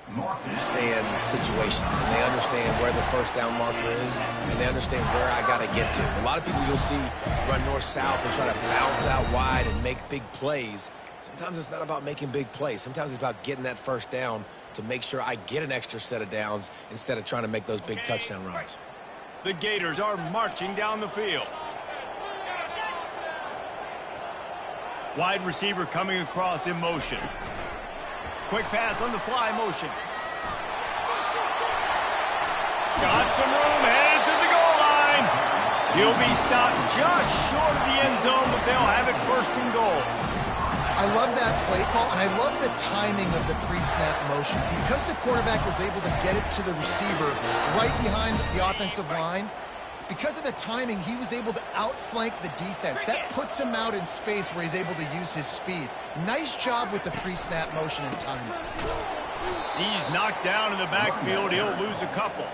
understand situations, and they understand where the first down marker is, and they understand where I got to get to. A lot of people you'll see run north-south and try to bounce out wide and make big plays. Sometimes it's not about making big plays. Sometimes it's about getting that first down to make sure I get an extra set of downs instead of trying to make those big touchdown runs. The Gators are marching down the field. Wide receiver coming across in motion. Quick pass on the fly motion. Got some room, headed to the goal line. He'll be stopped just short of the end zone, but they'll have it first and goal. I love that play call, and I love the timing of the pre-snap motion. Because the quarterback was able to get it to the receiver right behind the offensive line, because of the timing, he was able to outflank the defense. That puts him out in space where he's able to use his speed. Nice job with the pre-snap motion and timing. He's knocked down in the backfield. He'll lose a couple.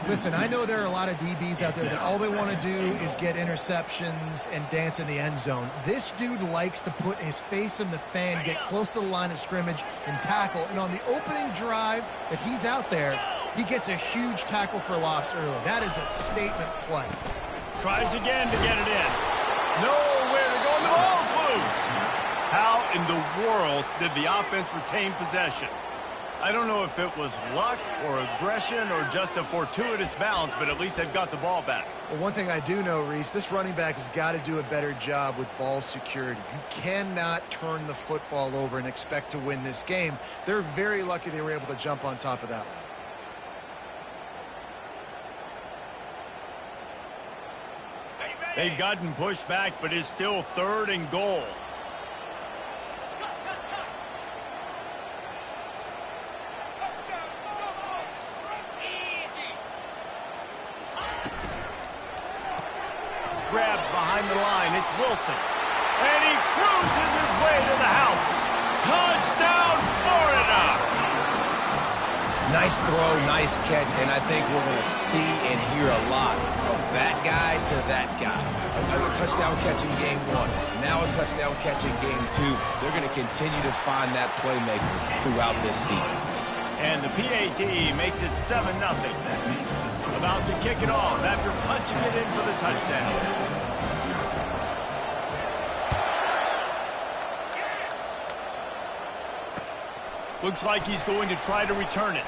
Listen, I know there are a lot of DBs out there that all they want to do is get interceptions and dance in the end zone. This dude likes to put his face in the fan, get close to the line of scrimmage, and tackle. And on the opening drive that he's out there, he gets a huge tackle for loss early. That is a statement play. Tries again to get it in. Nowhere to go, and the ball's loose. How in the world did the offense retain possession? I don't know if it was luck or aggression or just a fortuitous bounce, but at least they've got the ball back. Well, one thing I do know, Reese, this running back has got to do a better job with ball security. You cannot turn the football over and expect to win this game. They're very lucky they were able to jump on top of that one. They've gotten pushed back, but it's still third and goal. Grabbed behind the line. It's Wilson. And he cruises his way to the house. Touchdown, Florida! Nice throw, nice catch, and I think we're going to see and hear a lot of that guy to that guy. A touchdown catch in game one, now a touchdown catch in game two. They're going to continue to find that playmaker throughout this season. And the PAT makes it 7-0. About to kick it off after punching it in for the touchdown. Looks like he's going to try to return it.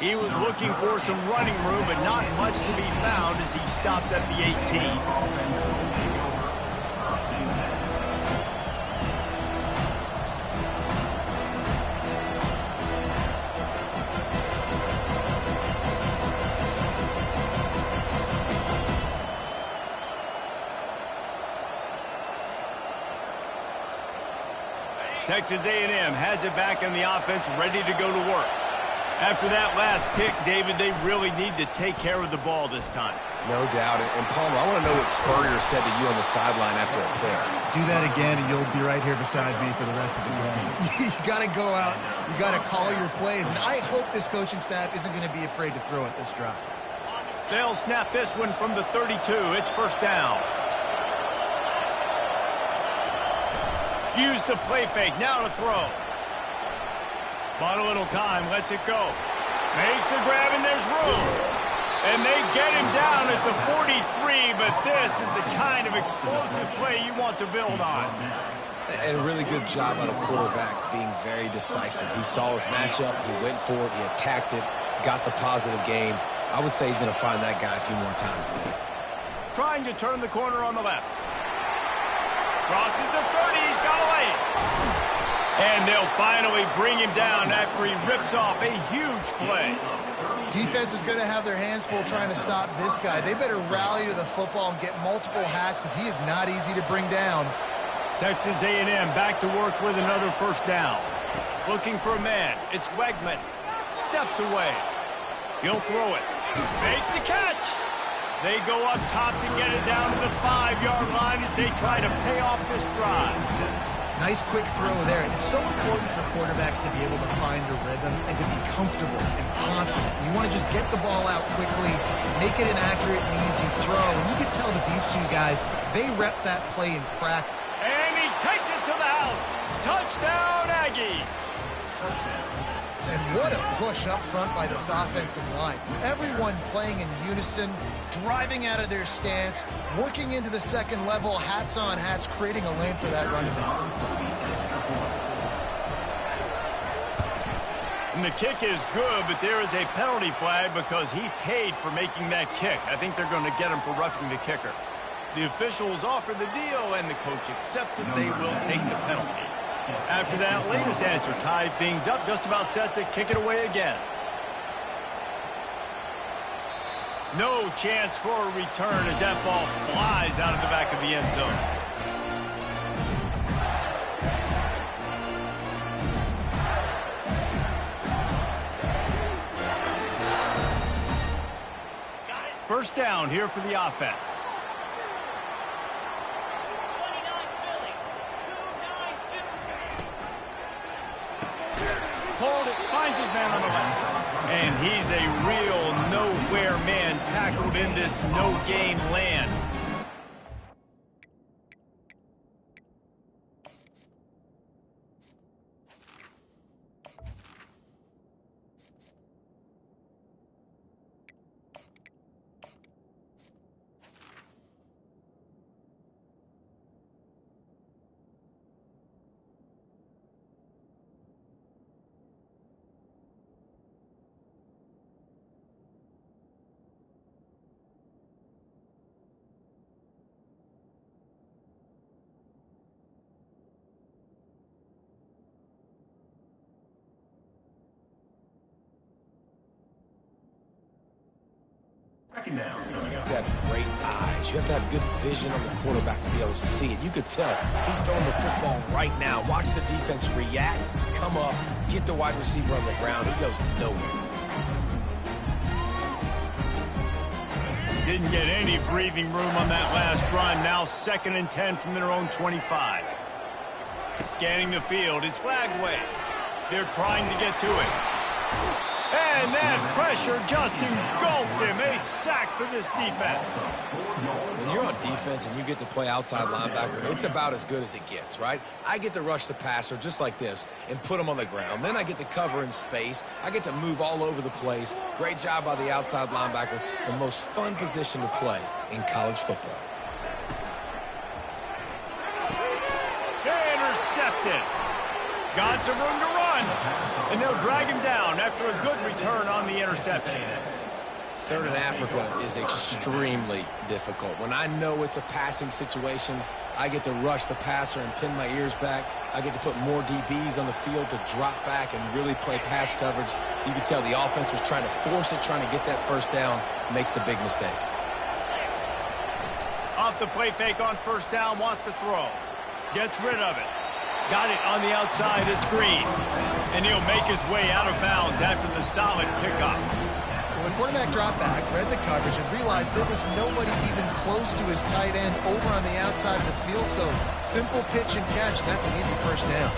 He was looking for some running room, but not much to be found as he stopped at the 18. Texas A&M has it back in the offense, ready to go to work. After that last pick, David, they really need to take care of the ball this time. No doubt. And Palmer, I want to know what Spurrier said to you on the sideline after a pick. Do that again, and you'll be right here beside me for the rest of the game. You got to go out. You got to call your plays. And I hope this coaching staff isn't going to be afraid to throw at this drive. They'll snap this one from the 32. It's first down. Use the play fake. Now to throw. Bought a little time. Lets it go. Makes the grab, and there's room. And they get him down at the 43, but this is the kind of explosive play you want to build on. And a really good job on a quarterback being very decisive. He saw his matchup. He went for it. He attacked it. Got the positive game. I would say he's going to find that guy a few more times today. Trying to turn the corner on the left. Crosses the 30, he's got away. And they'll finally bring him down after he rips off a huge play. Defense is going to have their hands full trying to stop this guy. They better rally to the football and get multiple hats because he is not easy to bring down. Texas A&M back to work with another first down. Looking for a man. It's Wegman. Steps away. He'll throw it. Makes the catch. They go up top to get it down to the 5-yard line as they try to pay off this drive. Nice quick throw there. It's so important for quarterbacks to be able to find a rhythm and to be comfortable and confident. You want to just get the ball out quickly, make it an accurate and easy throw. And you can tell that these two guys, they rep that play in practice. And he takes it to the house. Touchdown, Aggies. And what a push up front by this offensive line. Everyone playing in unison, driving out of their stance, working into the second level, hats on hats, creating a lane for that running back. And the kick is good, but there is a penalty flag because he paid for making that kick. I think they're going to get him for roughing the kicker. The officials offer the deal, and the coach accepts it. They will take the penalty. After that latest answer tied things up, just about set to kick it away again. No chance for a return as that ball flies out of the back of the end zone. First down here for the offense. Hold it, finds his man on the left. And he's a real nowhere man tackled in this no-gain land. You have to have great eyes. You have to have good vision on the quarterback to be able to see it. You could tell he's throwing the football right now. Watch the defense react, come up, get the wide receiver on the ground. He goes nowhere. Didn't get any breathing room on that last run. Now 2nd and 10 from their own 25. Scanning the field, it's Flagway. They're trying to get to it. And that pressure just engulfed him. A sack for this defense. When you're on defense and you get to play outside linebacker, it's about as good as it gets, right? I get to rush the passer just like this and put him on the ground. Then I get to cover in space. I get to move all over the place. Great job by the outside linebacker. The most fun position to play in college football. Intercepted. Got some room to run. And they'll drag him down after a good return on the interception. Third in Africa is extremely difficult. When I know it's a passing situation, I get to rush the passer and pin my ears back. I get to put more DBs on the field to drop back and really play pass coverage. You can tell the offense was trying to force it, trying to get that first down, makes the big mistake. Off the play fake on first down, wants to throw. Gets rid of it. Got it on the outside, it's Green. And he'll make his way out of bounds after the solid pickup. Well, the quarterback dropped back, read the coverage, and realized there was nobody even close to his tight end over on the outside of the field. So simple pitch and catch, and that's an easy first down.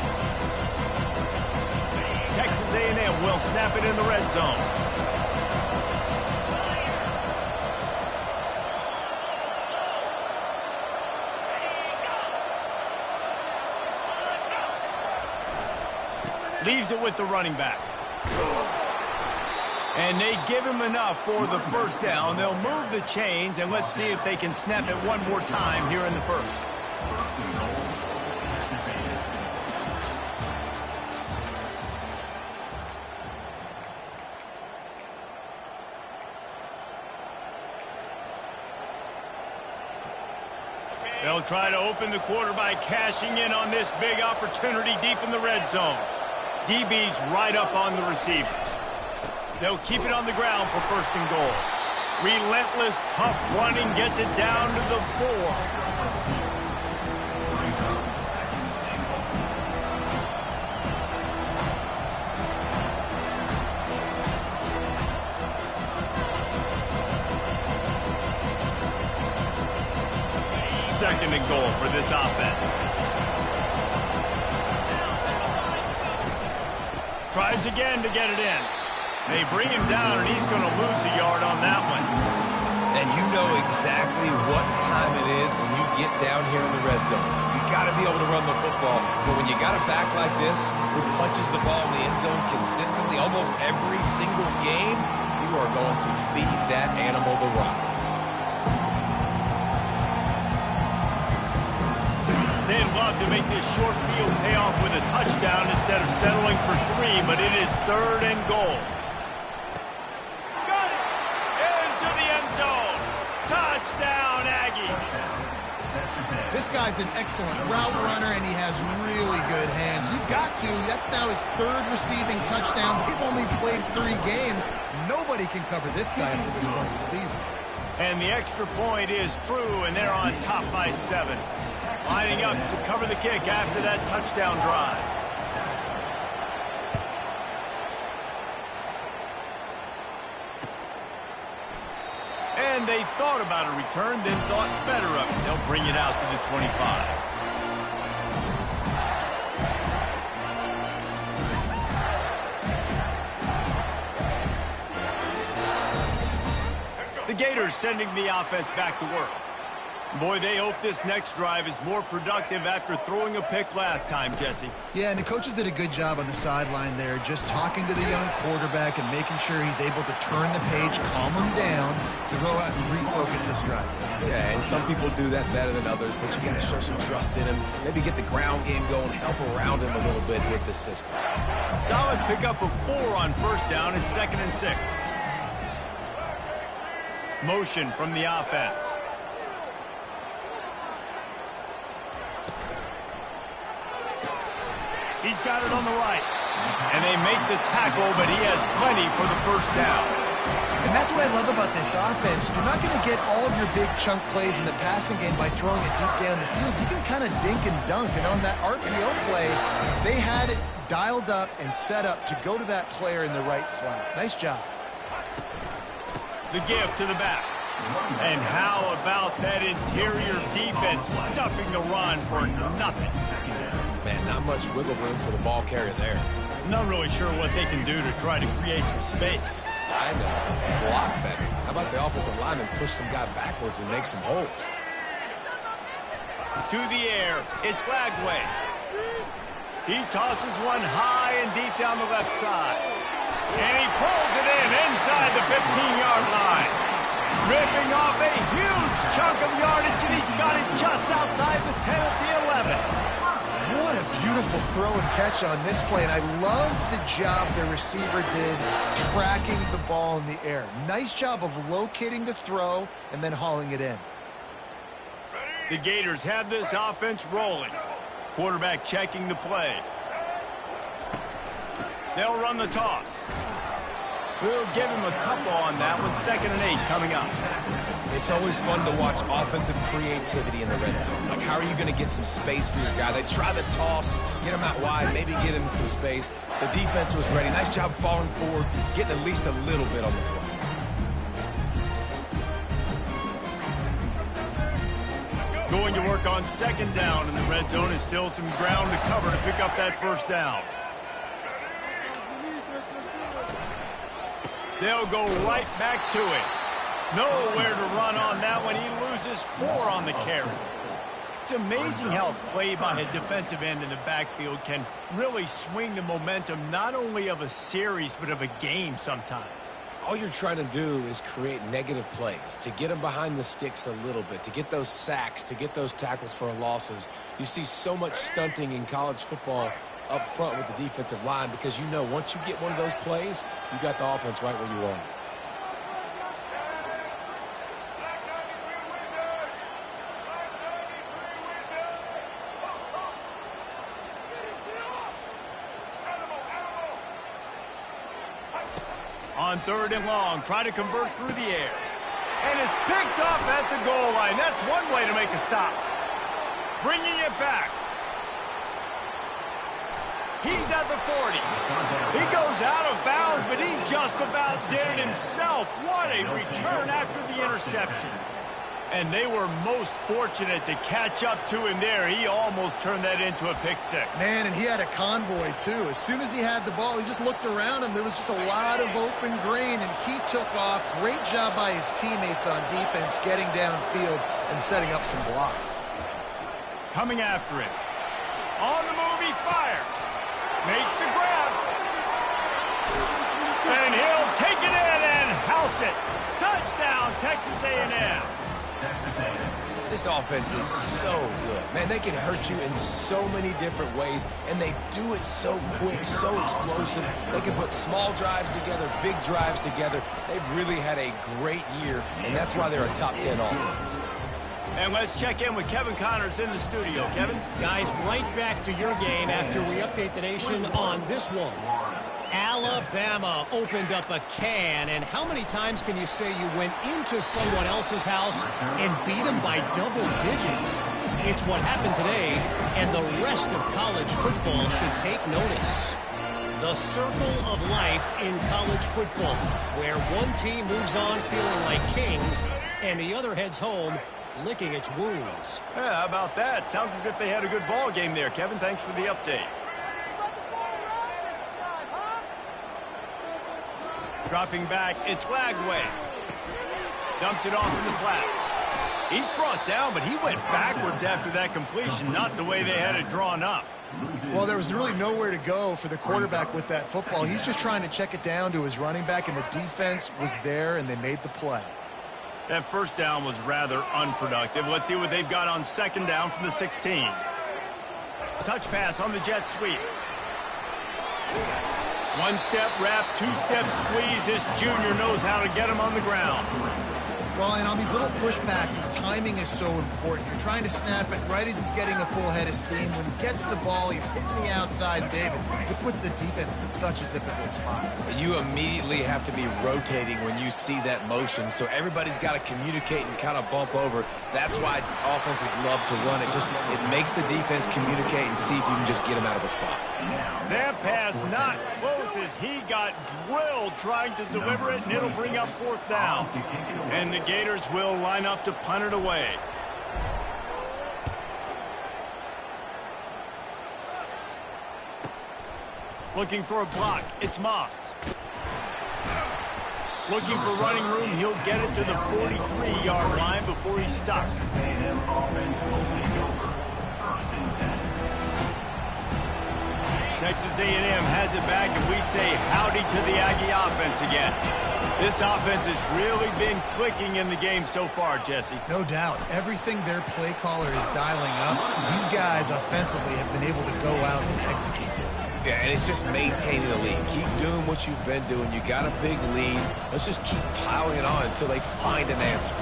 Texas A&M will snap it in the red zone. Leaves it with the running back. And they give him enough for the first down. They'll move the chains, and let's see if they can snap it one more time here in the first. They'll try to open the quarter by cashing in on this big opportunity deep in the red zone. DB's right up on the receivers. They'll keep it on the ground for first and goal. Relentless, tough running gets it down to the 4. Second and goal for this offense. Tries again to get it in. They bring him down, and he's going to lose a yard on that one. And you know exactly what time it is when you get down here in the red zone. You got to be able to run the football. But when you got a back like this who punches the ball in the end zone consistently almost every single game, you are going to feed that animal the rock. They'd love to make this short field pay off with a touchdown instead of settling for 3, but it is 3rd and goal. Got it! Into the end zone. Touchdown, Aggies. This guy's an excellent route runner, and he has really good hands. You've got to. That's now his 3rd receiving touchdown. They've only played 3 games. Nobody can cover this guy up to this point of the season. And the extra point is true, and they're on top by 7. Lining up to cover the kick after that touchdown drive. And they thought about a return, then thought better of it. They'll bring it out to the 25. The Gators sending the offense back to work. Boy, they hope this next drive is more productive after throwing a pick last time, Jesse. Yeah, and the coaches did a good job on the sideline there, just talking to the young quarterback and making sure he's able to turn the page, calm him down, to go out and refocus this drive. Yeah, and some people do that better than others, but you got to show some trust in him, maybe get the ground game going, help around him a little bit with the system. Solid pickup of 4 on 1st down and 2nd and 6. Motion from the offense. He's got it on the right. And they make the tackle, but he has plenty for the 1st down. And that's what I love about this offense. You're not going to get all of your big chunk plays in the passing game by throwing it deep down the field. You can kind of dink and dunk. And on that RPO play, they had it dialed up and set up to go to that player in the right flat. Nice job. The give to the back. And how about that interior defense stuffing the run for nothing? Man, not much wiggle room for the ball carrier there. Not really sure what they can do to try to create some space. I know. Block better. How about the offensive lineman push some guy backwards and make some holes? To the air, it's Lagway. He tosses one high and deep down the left side. And he pulls it in inside the 15-yard line. Ripping off a huge chunk of yardage, and he's got it just outside the 10 at the 11. What a beautiful throw and catch on this play. And I love the job the receiver did tracking the ball in the air. Nice job of locating the throw and then hauling it in. The Gators have this offense rolling. Quarterback checking the play. They'll run the toss. We'll give him a couple on that one. 2nd and 8 coming up. It's always fun to watch offensive creativity in the red zone. Like, how are you going to get some space for your guy? They try the toss, get him out wide, maybe get him some space. The defense was ready. Nice job falling forward, getting at least a little bit on the play. Going to work on 2nd down in the red zone is still some ground to cover to pick up that 1st down. They'll go right back to it. Nowhere to run on that one. He loses 4 on the carry. It's amazing how a play by a defensive end in the backfield can really swing the momentum not only of a series but of a game sometimes. All you're trying to do is create negative plays, to get them behind the sticks a little bit, to get those sacks, to get those tackles for losses. You see so much stunting in college football up front with the defensive line because you know once you get one of those plays, you got the offense right where you want it. On 3rd and long, try to convert through the air. And it's picked off at the goal line. That's one way to make a stop. Bringing it back. He's at the 40. He goes out of bounds, but he just about did it himself. What a return after the interception. And they were most fortunate to catch up to him there. He almost turned that into a pick six. Man, and he had a convoy, too. As soon as he had the ball, he just looked around him. There was just a lot of open green, and he took off. Great job by his teammates on defense, getting downfield and setting up some blocks. coming after him. On the move, he fires. Makes the grab. And he'll take it in and house it. Touchdown, Texas A&M. This offense is so good. Man, they can hurt you in so many different ways, and they do it so quick, so explosive. They can put small drives together, big drives together. They've really had a great year, and that's why they're a top 10 offense. And let's check in with Kevin Connors in the studio. Kevin? Guys, right back to your game after we update the nation on this one. Alabama opened up a can, and how many times can you say you went into someone else's house and beat them by double digits? It's what happened today, and the rest of college football should take notice. The circle of life in college football, where one team moves on feeling like kings, and the other heads home licking its wounds. Yeah, how about that? Sounds as if they had a good ball game there. Kevin, thanks for the update. Dropping back, it's Lagway. Dumps it off in the flats. He's brought down, but he went backwards after that completion, not the way they had it drawn up. Well, there was really nowhere to go for the quarterback with that football. He's just trying to check it down to his running back, and the defense was there, and they made the play. That first down was rather unproductive. Let's see what they've got on second down from the 16. Touch pass on the jet sweep. One-step wrap, two-step squeeze. This junior knows how to get him on the ground. Well, and on these little push passes, timing is so important. You're trying to snap it right as he's getting a full head of steam. When he gets the ball, he's hitting the outside, David. It puts the defense in such a difficult spot. You immediately have to be rotating when you see that motion, so everybody's got to communicate and kind of bump over. That's why offenses love to run it. It makes the defense communicate and see if you can just get him out of a spot. That pass not close as he got drilled trying to deliver it, and it'll bring up fourth down. And the Gators will line up to punt it away. Looking for a block. It's Moss. Looking for running room. He'll get it to the 43-yard line before he's stopped. Texas A&M has it back, and we say howdy to the Aggie offense again. This offense has really been clicking in the game so far, Jesse. No doubt. Everything their play caller is dialing up, these guys offensively have been able to go out and execute. Yeah, and it's just maintaining the lead. Keep doing what you've been doing. You got a big lead. Let's just keep piling it on until they find an answer.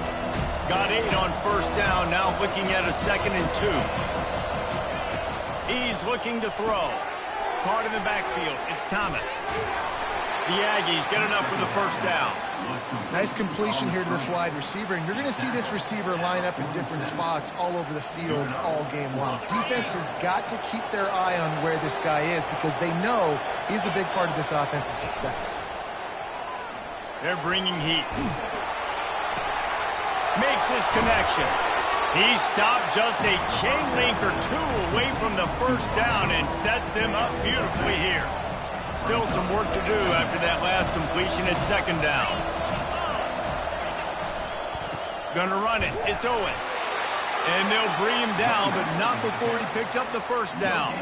Got 8 on first down. Now looking at a 2nd and 2. He's looking to throw. Caught in the backfield. It's Thomas. The Aggies get enough for the first down. Nice completion here to this wide receiver, and you're going to see this receiver line up in different spots all over the field all game long. Defense has got to keep their eye on where this guy is because they know he's a big part of this offense's success. They're bringing heat. Makes his connection. He stopped just a chain link or two away from the first down and sets them up beautifully here. Still some work to do after that last completion at 2nd down. Gonna run it. It's Owens. And they'll bring him down, but not before he picks up the first down.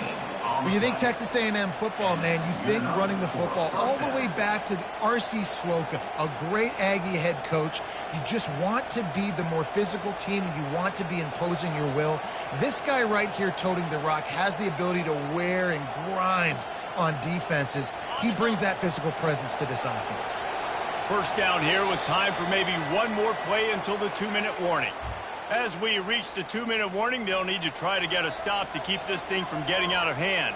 When you think Texas A&M football, man, you think running the football all the way back to R.C. Slocum, a great Aggie head coach. You just want to be the more physical team. You want to be imposing your will. This guy right here toting the rock has the ability to wear and grind on defenses. He brings that physical presence to this offense. First down here with time for maybe one more play until the 2-minute warning. As we reach the 2-minute warning, they'll need to try to get a stop to keep this thing from getting out of hand.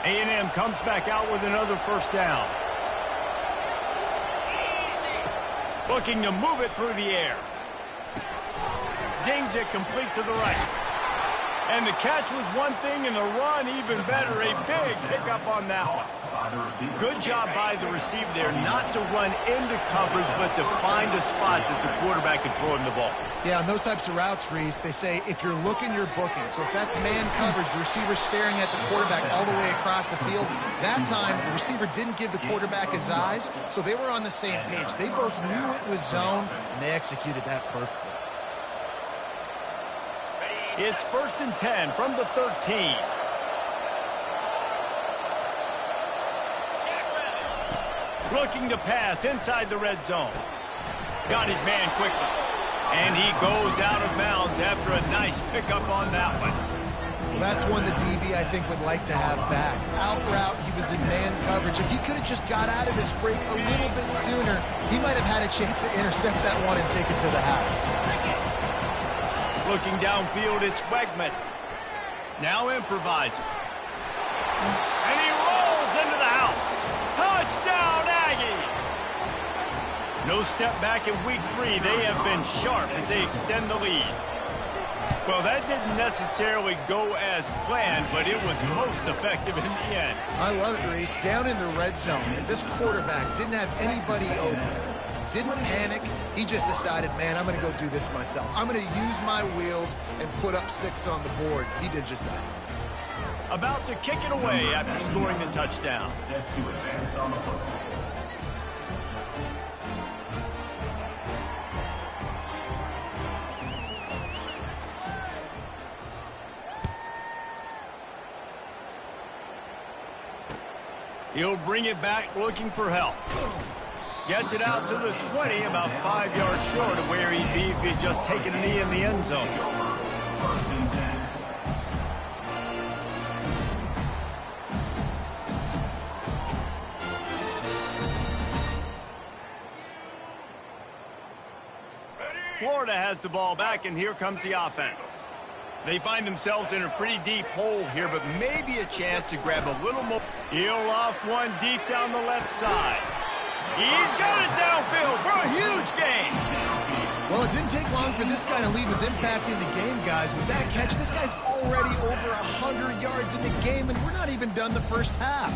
A&M comes back out with another first down. Looking to move it through the air. Zings it complete to the right. And the catch was one thing, and the run even better. A big pickup on that one. Good job by the receiver there, not to run into coverage, but to find a spot that the quarterback can throw him the ball. Yeah, on those types of routes, Reese, they say if you're looking, you're booking. So if that's man coverage, the receiver's staring at the quarterback all the way across the field. That time, the receiver didn't give the quarterback his eyes, so they were on the same page. They both knew it was zone, and they executed that perfectly. It's 1st and 10 from the 13. Looking to pass inside the red zone. Got his man quickly. And he goes out of bounds after a nice pickup on that one. Well, that's one the DB, I think, would like to have back. Out route, he was in man coverage. If he could have just got out of his break a little bit sooner, he might have had a chance to intercept that one and take it to the house. Looking downfield, it's Wegman. Now improvising. And he rolls into the house. Touchdown, Aggie! No step back in week 3. They have been sharp as they extend the lead. Well, that didn't necessarily go as planned, but it was most effective in the end. I love it, Reese. Down in the red zone, this quarterback didn't have anybody open. Didn't panic. He just decided, man, I'm going to go do this myself. I'm going to use my wheels and put up 6 on the board. He did just that. About to kick it away after scoring the touchdown. Set to advance on the football. He'll bring it back looking for help. Gets it out to the 20, about 5 yards short of where he'd be if he'd just taken a knee in the end zone. Florida has the ball back, and here comes the offense. They find themselves in a pretty deep hole here, but maybe a chance to grab a little more. He'll off one deep down the left side. He's got it downfield for a huge gain. Well, it didn't take long for this guy to leave his impact in the game, guys. With that catch, this guy's already over 100 yards in the game, and we're not even done the first half.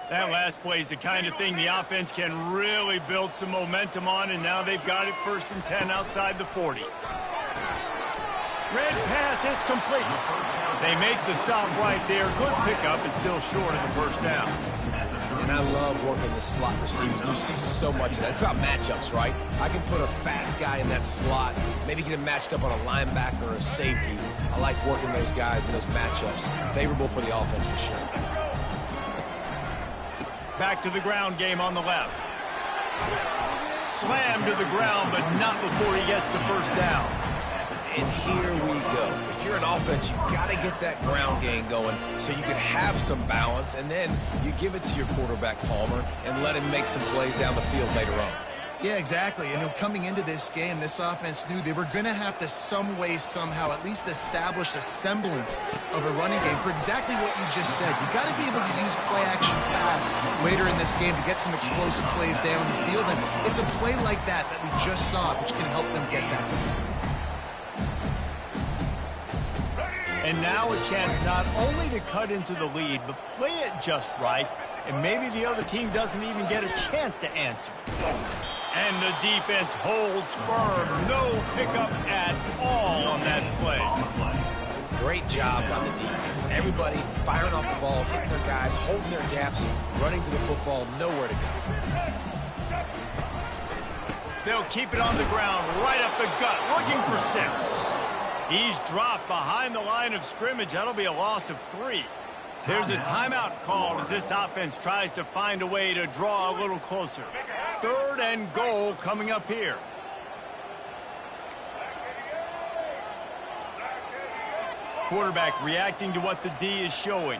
That last play is the kind of thing the offense can really build some momentum on, and now they've got it 1st and 10 outside the 40. Red pass, it's complete. They make the stop right there. Good pickup, and still short of the first down. And I love working the slot receivers. You see so much of that. It's about matchups, right? I can put a fast guy in that slot, maybe get him matched up on a linebacker or a safety. I like working those guys in those matchups. Favorable for the offense for sure. Back to the ground game on the left. Slammed to the ground, but not before he gets the first down. And here we go. If you're an offense, you got to get that ground game going so you can have some balance, and then you give it to your quarterback, Palmer, and let him make some plays down the field later on. Yeah, exactly. And coming into this game, this offense knew they were going to have to some way, somehow, at least establish a semblance of a running game for exactly what you just said. You got to be able to use play-action pass later in this game to get some explosive plays down the field. And it's a play like that we just saw, which can help them get that. And now a chance not only to cut into the lead, but play it just right, and maybe the other team doesn't even get a chance to answer. And the defense holds firm. No pickup at all on that play. Great job by the defense. Everybody firing off the ball, hitting their guys, holding their gaps, running to the football, nowhere to go. They'll keep it on the ground, right up the gut, looking for 6. He's dropped behind the line of scrimmage. That'll be a loss of 3. There's a timeout called as this offense tries to find a way to draw a little closer. 3rd and goal coming up here. Quarterback reacting to what the D is showing.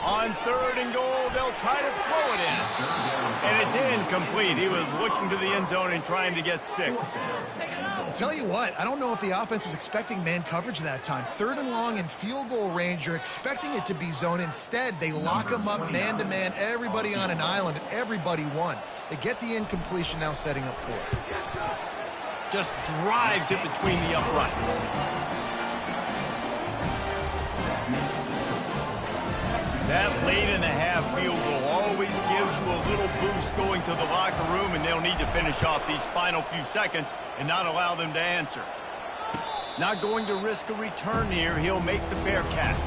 On 3rd and goal, they'll try to throw it in. And it's incomplete. He was looking to the end zone and trying to get 6. I'll tell you what, I don't know if the offense was expecting man coverage that time. 3rd and long in field goal range, you're expecting it to be zone. Instead, they lock them up man-to-man, everybody on an island, and everybody won. They get the incompletion, now setting up 4th. Just drives it between the uprights. That late in the half field goal always gives you a little boost going to the locker room, and they'll need to finish off these final few seconds and not allow them to answer. Not going to risk a return here. He'll make the fair catch.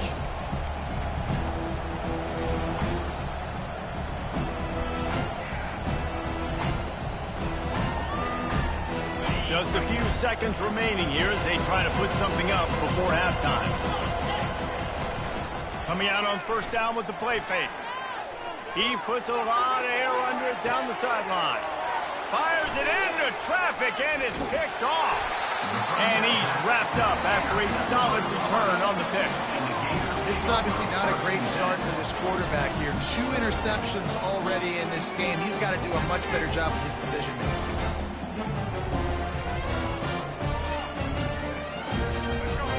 Just a few seconds remaining here as they try to put something up before halftime. Coming out on 1st down with the play fake. He puts a lot of air under it down the sideline. Fires it into traffic and is picked off. And he's wrapped up after a solid return on the pick. This is obviously not a great start for this quarterback here. 2 interceptions already in this game. He's got to do a much better job with his decision making.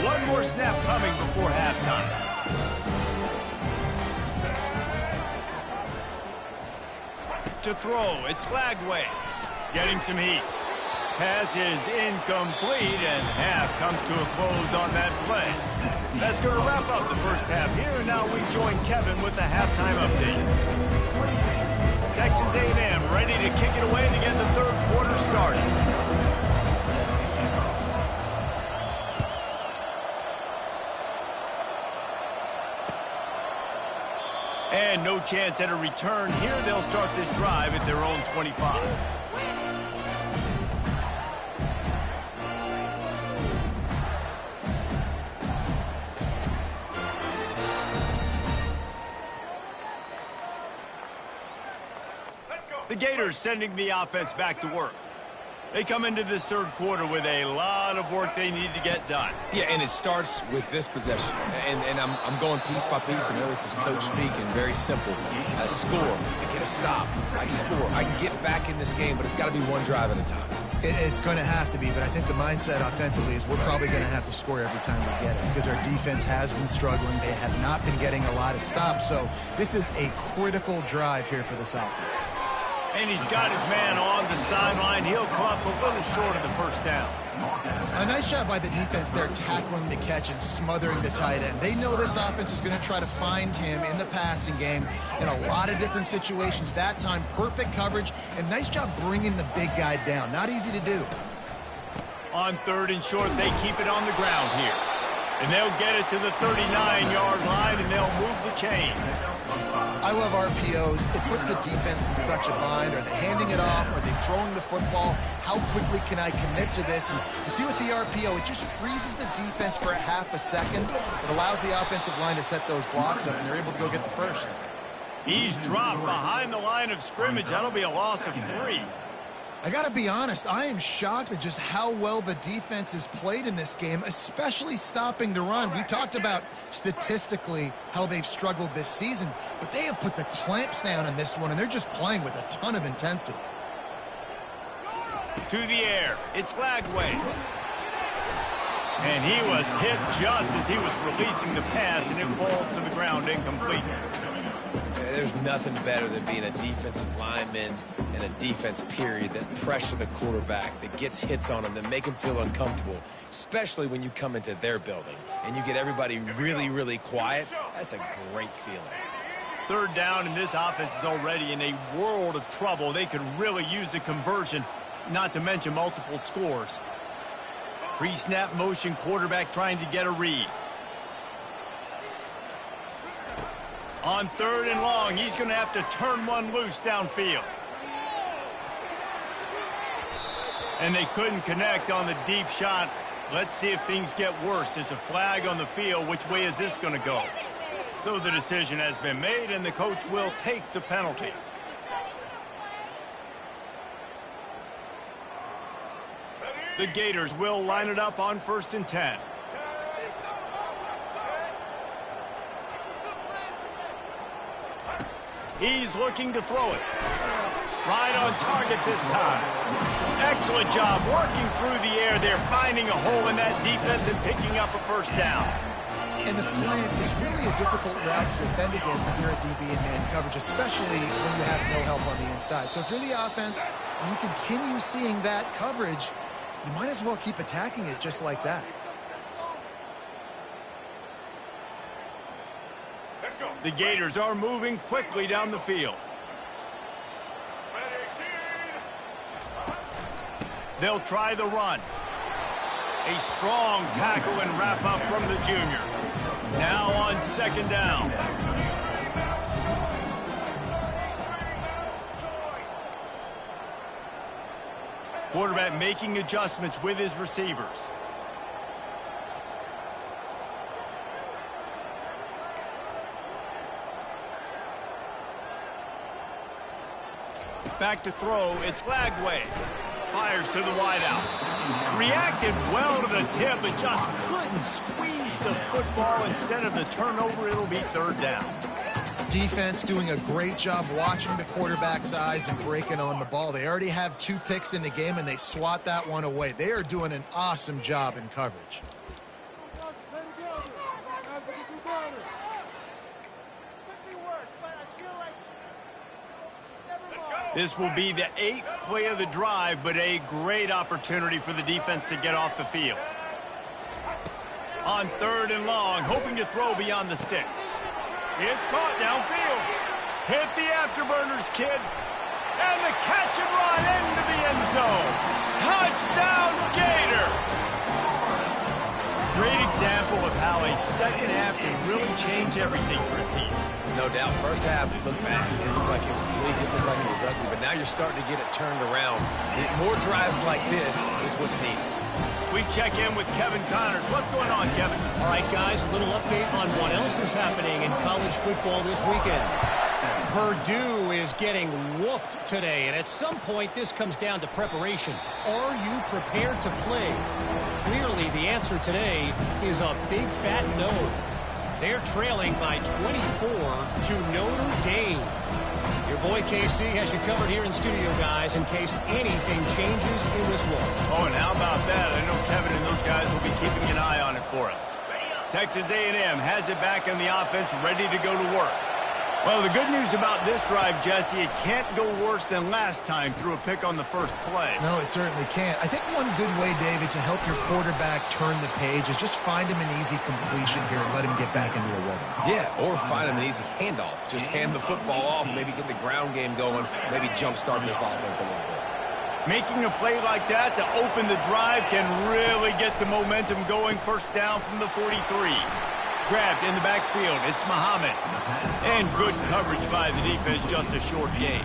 One more snap coming before halftime. To throw, it's Flagway. Getting some heat. Pass is incomplete, and half comes to a close on that play. That's going to wrap up the first half here, and now we join Kevin with the halftime update. Texas A&M ready to kick it away to get the 3rd quarter started. And no chance at a return here. They'll start this drive at their own 25. The Gators sending the offense back to work. They come into this 3rd quarter with a lot of work they need to get done. Yeah, and it starts with this possession. And I'm going piece by piece. I know this is coach speaking. Very simple. I score. I get a stop. I score. I can get back in this game, but it's got to be one drive at a time. It's going to have to be, but I think the mindset offensively is we're probably going to have to score every time we get it because our defense has been struggling. They have not been getting a lot of stops, so this is a critical drive here for this offense. And he's got his man on the sideline. He'll come up a little short of the 1st down. A nice job by the defense there tackling the catch and smothering the tight end. They know this offense is going to try to find him in the passing game in a lot of different situations. That time, perfect coverage, and nice job bringing the big guy down. Not easy to do. On 3rd and short, they keep it on the ground here. And they'll get it to the 39-yard line, and they'll move the chains. I love RPOs. It puts the defense in such a bind. Are they handing it off? Are they throwing the football? How quickly can I commit to this? And you see with the RPO, it just freezes the defense for a half a second. It allows the offensive line to set those blocks up, and they're able to go get the 1st. He's dropped behind the line of scrimmage. That'll be a loss of 3. I got to be honest, I am shocked at just how well the defense has played in this game, especially stopping the run. We talked about statistically how they've struggled this season, but they have put the clamps down in this one, and they're just playing with a ton of intensity. To the air, it's Flagway. And he was hit just as he was releasing the pass, and it falls to the ground incomplete. There's nothing better than being a defensive lineman and a defense period that pressure the quarterback, that gets hits on him, that make him feel uncomfortable, especially when you come into their building and you get everybody really, really quiet. That's a great feeling. 3rd down, and this offense is already in a world of trouble. They could really use a conversion, not to mention multiple scores. Pre-snap motion, quarterback trying to get a read. On 3rd and long, he's going to have to turn one loose downfield. And they couldn't connect on the deep shot. Let's see if things get worse. There's a flag on the field. Which way is this going to go? So the decision has been made, and the coach will take the penalty. The Gators will line it up on 1st and 10. He's looking to throw it. Right on target this time. Excellent job working through the air. They're finding a hole in that defense and picking up a first down. And the slant is really a difficult route to defend against if you're a DB in man coverage, especially when you have no help on the inside. So if you're the offense and you continue seeing that coverage, you might as well keep attacking it just like that. The Gators are moving quickly down the field. They'll try the run. A strong tackle and wrap up from the junior. Now on second down. Quarterback making adjustments with his receivers. Back to throw, it's Lagway. Fires to the wideout. Reacted well to the tip, but just couldn't squeeze the football. Instead of the turnover, it'll be third down. Defense doing a great job watching the quarterback's eyes and breaking on the ball. They already have 2 picks in the game, and they swat that one away. They are doing an awesome job in coverage. This will be the 8th play of the drive, but a great opportunity for the defense to get off the field. On third and long, hoping to throw beyond the sticks. It's caught downfield. Hit the afterburners, kid. And the catch and run into the end zone. Touchdown, Gator! Great example of how a second half can really change everything for a team. No doubt. First half, it looked bad. It looked like it was bleak. It looked like it was ugly. But now you're starting to get it turned around. More drives like this is what's needed. We check in with Kevin Connors. What's going on, Kevin? All right, guys, a little update on what else is happening in college football this weekend. Purdue is getting whooped today, and at some point this comes down to preparation. Are you prepared to play? Clearly, the answer today is a big fat no. They're trailing by 24 to Notre Dame. Your boy KC has you covered here in studio, guys, in case anything changes in this one. Oh, and how about that? I know Kevin and those guys will be keeping an eye on it for us. Texas A&M has it back in the offense, ready to go to work. Well, the good news about this drive, Jesse, it can't go worse than last time through a pick on the first play. No, it certainly can't. I think one good way, David, to help your quarterback turn the page is just find him an easy completion here and let him get back into a rhythm. Yeah, or find him an easy handoff. Just hand the football off, maybe get the ground game going, maybe jumpstart this offense a little bit. Making a play like that to open the drive can really get the momentum going. First down from the 43. Grabbed in the backfield. It's Muhammad. And good coverage by the defense, just a short gain.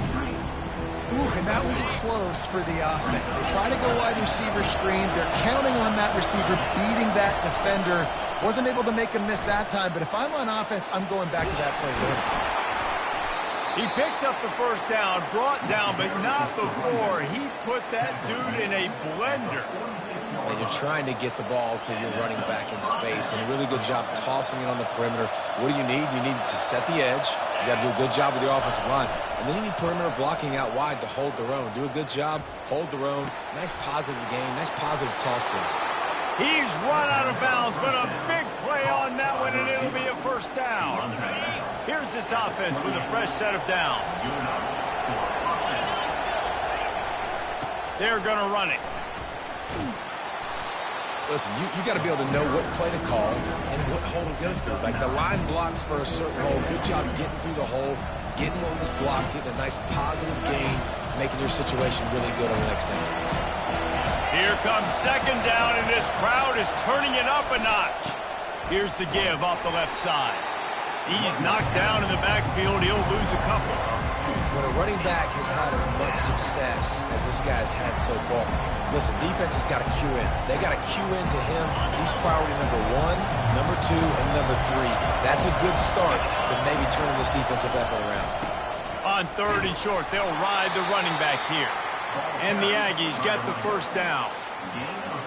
Ooh, and that was close for the offense. They try to go wide receiver screen. They're counting on that receiver beating that defender. Wasn't able to make him miss that time, but if I'm on offense, I'm going back to that play later. He picks up the first down, brought down, but not before he put that dude in a blender. And you're trying to get the ball to your running back in space, and a really good job tossing it on the perimeter. What do you need? You need to set the edge. You got to do a good job with your offensive line. And then you need perimeter blocking out wide to hold their own. Do a good job, hold their own. Nice positive gain, nice positive toss play. He's run out of bounds, but a big play on that one, and it'll be a first down. Here's this offense with a fresh set of downs. They're going to run it. Listen, you got to be able to know what play to call and what hole to go through. Like the line blocks for a certain hole. Good job getting through the hole, getting on this block, getting a nice positive gain, making your situation really good on the next down. Here comes second down, and this crowd is turning it up a notch. Here's the give off the left side. He's knocked down in the backfield. He'll lose a couple. When a running back has had as much success as this guy's had so far, listen, defense has got to cue in. They got to cue in to him. He's priority number 1, number 2, and number 3. That's a good start to maybe turning this defensive effort around. On third and short, they'll ride the running back here. And the Aggies get the first down.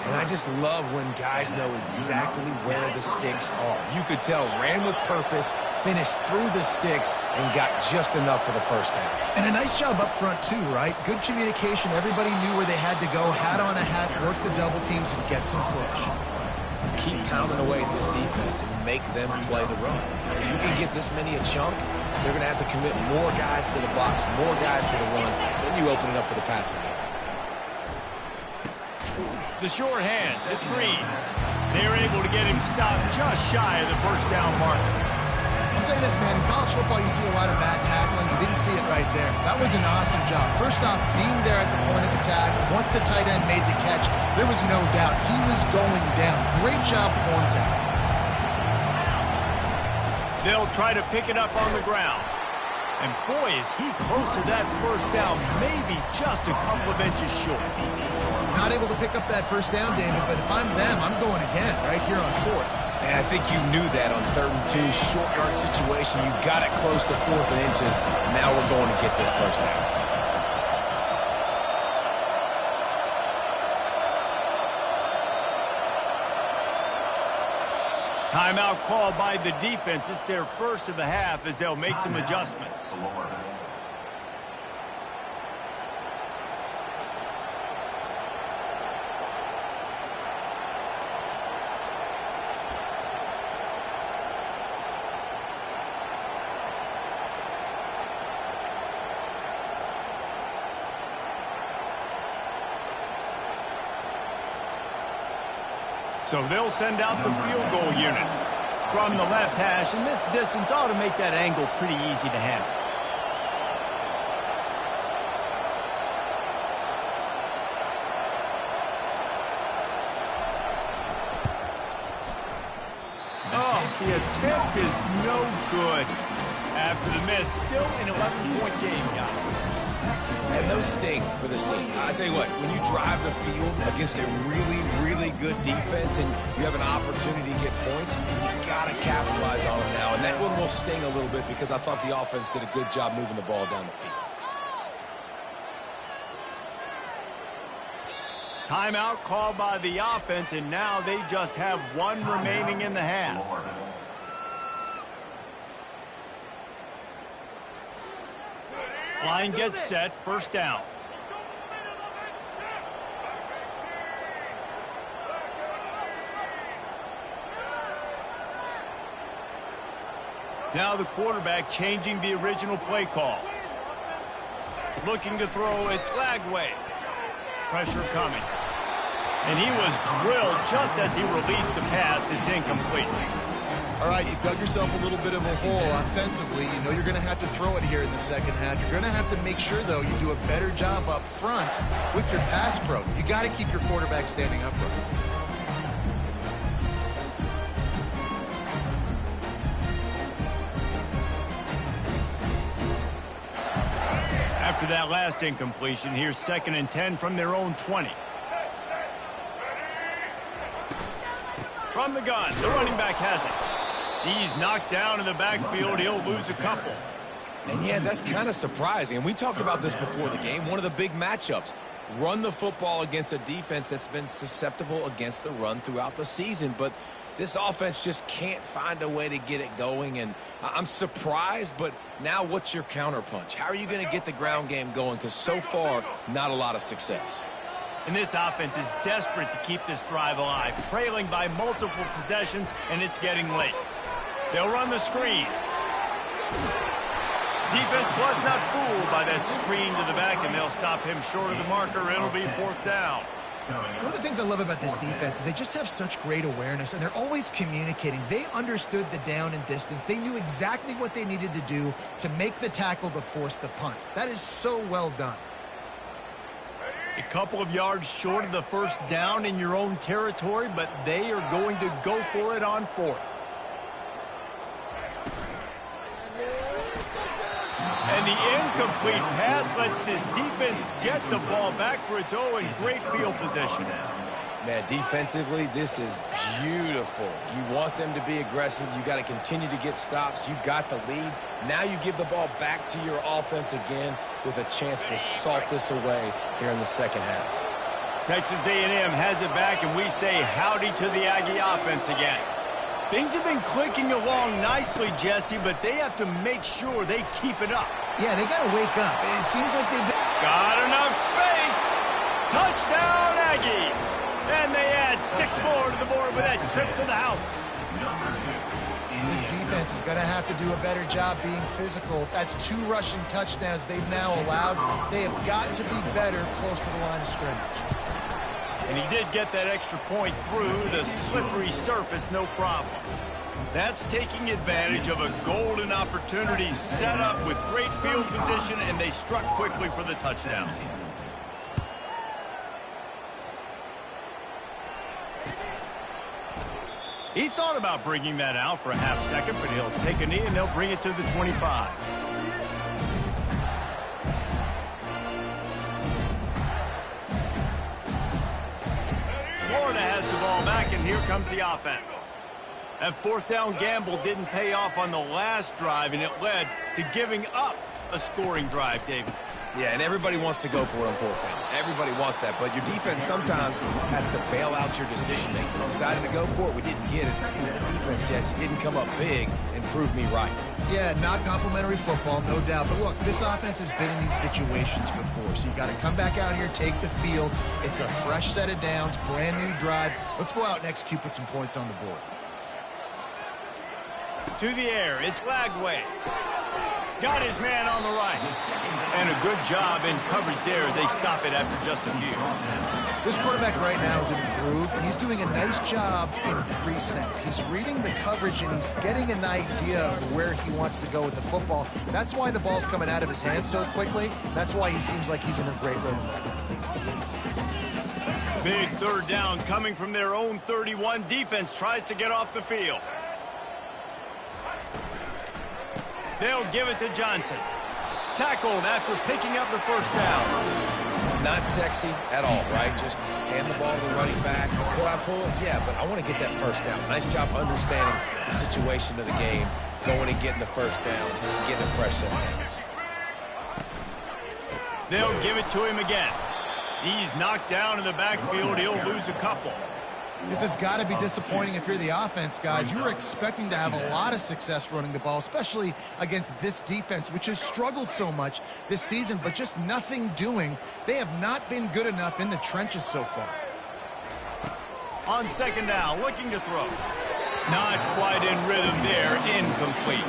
And I just love when guys know exactly where the sticks are. You could tell, ran with purpose, finished through the sticks and got just enough for the first down. And a nice job up front, too, right? Good communication. Everybody knew where they had to go. Hat on a hat, work the double teams, and get some push. Keep pounding away at this defense and make them play the run. If you can get this many a chunk, they're going to have to commit more guys to the box, more guys to the run. Then you open it up for the passing game. The short hands, it's Green. They were able to get him stopped just shy of the first down marker. I'll say this, man. In college football, you see a lot of bad tackling. You didn't see it right there. That was an awesome job. First off, being there at the point of attack. Once the tight end made the catch, there was no doubt he was going down. Great job form tackle. They'll try to pick it up on the ground. And boy, is he close to that first down, maybe just a couple of inches short. Not able to pick up that first down, David, but if I'm them, I'm going again right here on fourth. And I think you knew that on 3rd and 2, short yard situation. You got it close to 4th and inches. Now we're going to get this first down. Timeout called by the defense. It's their first of the half as they'll make some adjustments. So they'll send out the field goal unit from the left hash, and this distance ought to make that angle pretty easy to handle. Oh, the attempt is no good. After the miss, still an 11-point game, guys. And those sting for this team. I tell you what, when you drive the field against a really, really good defense and you have an opportunity to get points, you got to capitalize on them now. And that one will sting a little bit because I thought the offense did a good job moving the ball down the field. Timeout called by the offense, and now they just have one remaining in the half. Line gets set, first down. Now the quarterback changing the original play call. Looking to throw, it's Lagway. Pressure coming. And he was drilled just as he released the pass. It's incomplete. All right, you've dug yourself a little bit of a hole offensively. You know you're going to have to throw it here in the second half. You're going to have to make sure, though, you do a better job up front with your pass pro. You got to keep your quarterback standing upright. After that last incompletion, here's 2nd and 10 from their own 20. From the gun, the running back has it. He's knocked down in the backfield. He'll lose a couple. And yeah, that's kind of surprising. And we talked about this before the game. One of the big matchups. Run the football against a defense that's been susceptible against the run throughout the season. But this offense just can't find a way to get it going. And I'm surprised, but now what's your counterpunch? How are you going to get the ground game going? Because so far, not a lot of success. And this offense is desperate to keep this drive alive, trailing by multiple possessions, and it's getting late. They'll run the screen. Defense was not fooled by that screen to the back, and they'll stop him short of the marker. It'll be 4th down. One of the things I love about this defense is they just have such great awareness, and they're always communicating. They understood the down and distance. They knew exactly what they needed to do to make the tackle to force the punt. That is so well done. A couple of yards short of the first down in your own territory, but they are going to go for it on 4th. And the incomplete pass lets this defense get the ball back for its own great field position. Man, defensively, this is beautiful. You want them to be aggressive. You got to continue to get stops. You got the lead. Now you give the ball back to your offense again with a chance to salt this away here in the second half. Texas A&M has it back, and we say howdy to the Aggie offense again. Things have been clicking along nicely, Jesse, but they have to make sure they keep it up. Yeah, they got to wake up. It seems like they've been... Got enough space. Touchdown, Aggies. And they add 6 more to the board with that trip to the house. This defense is going to have to do a better job being physical. That's 2 rushing touchdowns they've now allowed. They have got to be better close to the line of scrimmage. And he did get that extra point through the slippery surface, no problem. That's taking advantage of a golden opportunity set up with great field position, and they struck quickly for the touchdown. He thought about bringing that out for a half second, but he'll take a knee and they'll bring it to the 25. Florida has the ball back, and here comes the offense. That 4th down gamble didn't pay off on the last drive, and it led to giving up a scoring drive, David. Yeah, and everybody wants to go for it on 4th down. Everybody wants that, but your defense sometimes has to bail out your decision-making. We decided to go for it. We didn't get it. The defense, Jesse, didn't come up big and prove me right. Yeah, not complimentary football, no doubt. But look, this offense has been in these situations before, so you got to come back out here, take the field. It's a fresh set of downs, brand new drive. Let's go out and execute, put some points on the board. To the air, it's Lagway. Got his man on the right. And a good job in coverage there as they stop it after just a few. This quarterback right now is in a groove, and he's doing a nice job in pre-snap. He's reading the coverage, and he's getting an idea of where he wants to go with the football. That's why the ball's coming out of his hands so quickly. That's why he seems like he's in a great rhythm. Big 3rd down coming from their own 31. Defense tries to get off the field. They'll give it to Johnson. Tackled after picking up the 1st down. Not sexy at all, right? Just hand the ball to the running back. Could I pull it? Yeah, but I want to get that 1st down. Nice job understanding the situation of the game, going and getting the 1st down, getting a fresh set of downs. They'll give it to him again. He's knocked down in the backfield. He'll lose a couple. This has got to be disappointing if you're the offense, guys. You were expecting to have a lot of success running the ball, especially against this defense, which has struggled so much this season, but just nothing doing. They have not been good enough in the trenches so far. On 2nd down, looking to throw. Not quite in rhythm there, incomplete.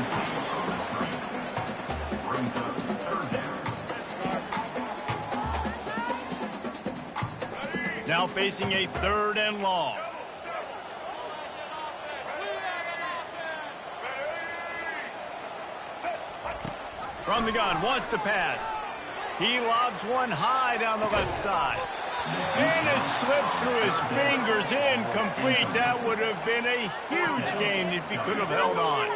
Now facing a 3rd and long. From the gun, wants to pass. He lobs one high down the left side. And it slips through his fingers, incomplete. That would have been a huge gain if he could have held on.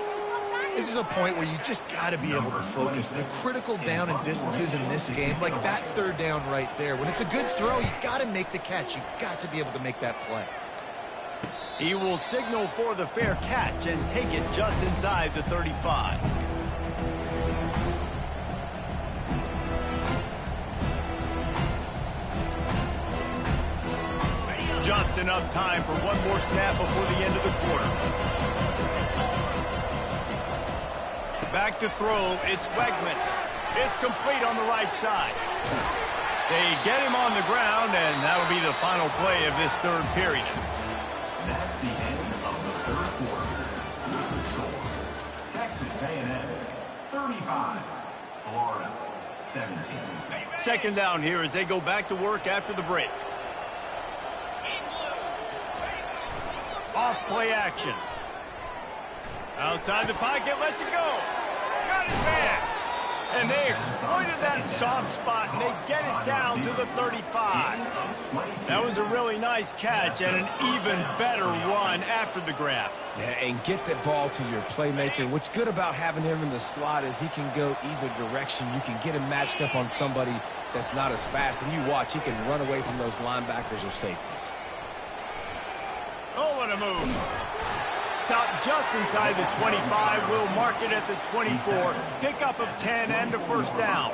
This is a point where you just got to be able to focus. The critical down and distances in this game, like that 3rd down right there. When it's a good throw, you got to make the catch. You got to be able to make that play. He will signal for the fair catch and take it just inside the 35. Just enough time for one more snap before the end of the quarter. Back to throw, it's Wegman. It's complete on the right side. They get him on the ground, and that will be the final play of this 3rd period. That's the end of the 3rd quarter. With the score, Texas A&M 35, Florida 17. 2nd down here as they go back to work after the break. Off play action. Outside the pocket, lets it go. Got his man. And they exploited that soft spot, and they get it down to the 35. That was a really nice catch and an even better run after the grab. Yeah, and get that ball to your playmaker. What's good about having him in the slot is he can go either direction. You can get him matched up on somebody that's not as fast, and you watch, he can run away from those linebackers or safeties. Oh, what a move. Stop just inside the 25. We'll mark it at the 24. Pickup of 10 and a 1st down.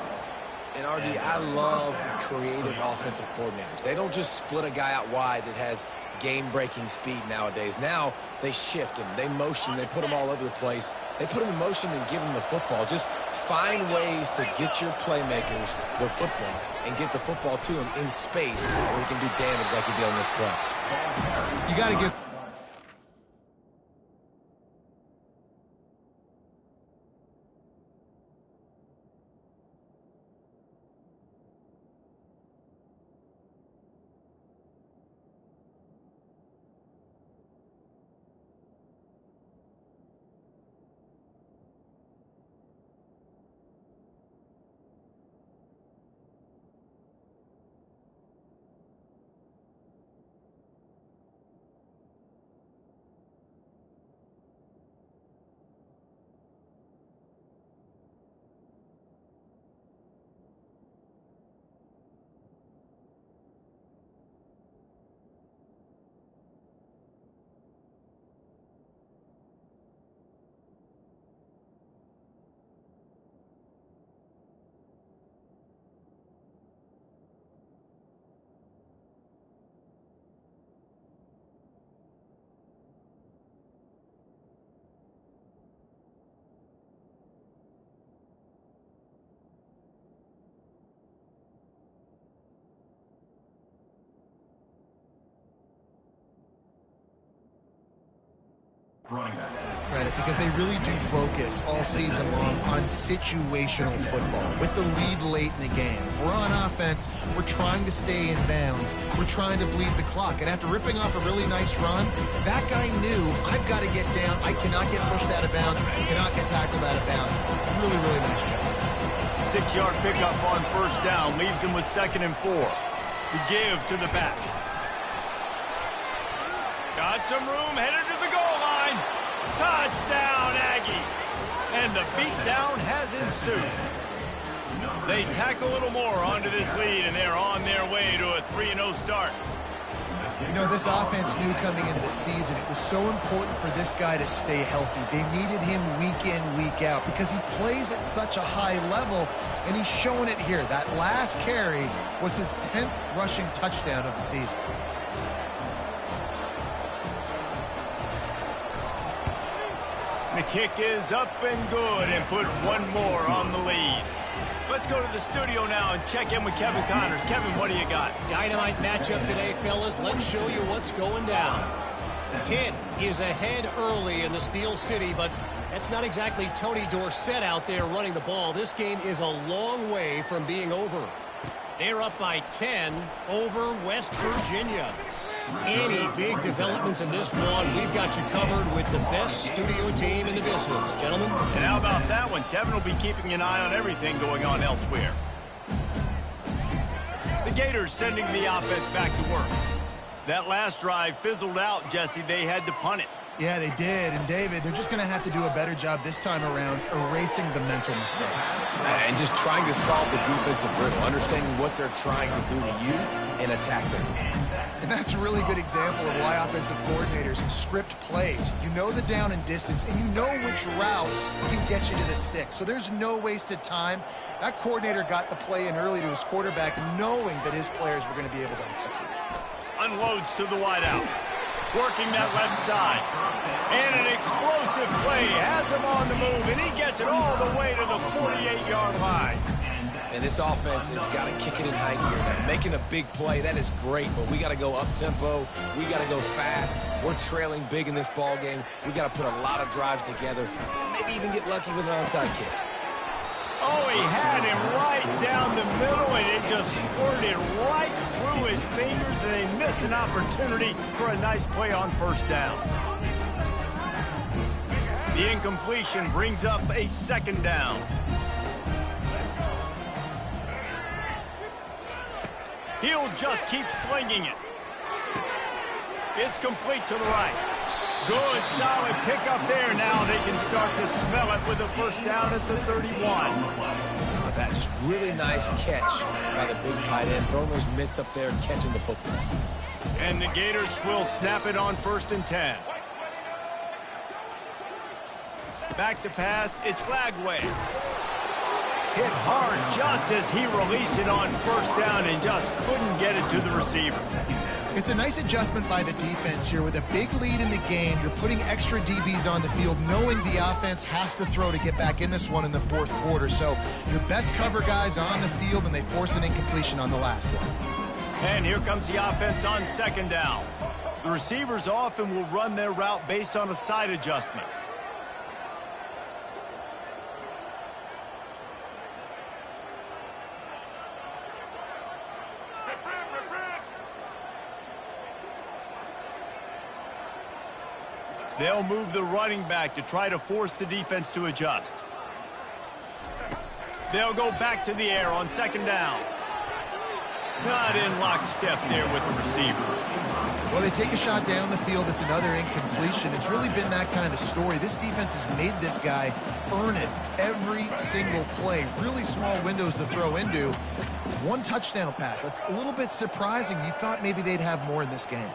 And RD, I love creative offensive coordinators. They don't just split a guy out wide that has game-breaking speed nowadays. Now they shift him, they motion, they put him all over the place. They put him in motion and give him the football. Just find ways to get your playmakers the football and get the football to him in space where he can do damage like he did on this play. You got to get... Credit, because they really do focus all season long on situational football with the lead late in the game. If we're on offense, we're trying to stay in bounds. We're trying to bleed the clock. And after ripping off a really nice run, that guy knew, I've got to get down. I cannot get pushed out of bounds. I cannot get tackled out of bounds. Really, really nice job. 6-yard pickup on first down leaves him with 2nd and 4. The give to the back. Got some room, headed to the goal line. Touchdown, Aggie. And the beatdown has ensued. They tack a little more onto this lead, and they're on their way to a 3-0 start. You know, this offense knew coming into the season it was so important for this guy to stay healthy. They needed him week in, week out because he plays at such a high level, and he's showing it here. That last carry was his 10th rushing touchdown of the season. The kick is up and good and put one more on the lead. Let's go to the studio now and check in with Kevin Connors. Kevin, what do you got? Dynamite matchup today, fellas. Let's show you what's going down. Pitt is ahead early in the Steel City, but that's not exactly Tony Dorsett out there running the ball. This game is a long way from being over. They're up by 10 over West Virginia. Any big developments in this one, we've got you covered with the best studio team in the business, gentlemen. And how about that one? Kevin will be keeping an eye on everything going on elsewhere. The Gators sending the offense back to work. That last drive fizzled out, Jesse. They had to punt it. Yeah, they did. And, David, they're just going to have to do a better job this time around erasing the mental mistakes. And just trying to solve the defensive riddle, understanding what they're trying to do to you and attack them. And that's a really good example of why offensive coordinators script plays. You know the down and distance, and you know which routes can get you to the stick. So there's no wasted time. That coordinator got the play in early to his quarterback, knowing that his players were going to be able to execute. Unloads to the wideout. Working that left side. And an explosive play has him on the move, and he gets it all the way to the 48-yard line. And this offense has got to kick it in high gear. Now, making a big play, that is great, but we got to go up-tempo. We got to go fast. We're trailing big in this ball game. We got to put a lot of drives together and maybe even get lucky with an onside kick. Oh, he had him right down the middle, and it just squirted right through his fingers, and they miss an opportunity for a nice play on first down. The incompletion brings up a 2nd down. He'll just keep slinging it. It's complete to the right. Good, solid pickup there. Now they can start to smell it with a first down at the 31. That just really nice catch by the big tight end, throwing those mitts up there and catching the football. And the Gators will snap it on 1st and 10. Back to pass, it's Lagway. Hit hard just as he released it on first down and just couldn't get it to the receiver. It's a nice adjustment by the defense here. With a big lead in the game, you're putting extra DBs on the field, knowing the offense has to throw to get back in this one in the fourth quarter. So your best cover guys on the field, and they force an incompletion on the last one. And here comes the offense on second down. The receivers often will run their route based on a side adjustment. They'll move the running back to try to force the defense to adjust. They'll go back to the air on second down. Not in lockstep there with the receiver. Well, they take a shot down the field. It's another incompletion. It's really been that kind of story. This defense has made this guy earn it every single play. Really small windows to throw into. One touchdown pass. That's a little bit surprising. You thought maybe they'd have more in this game.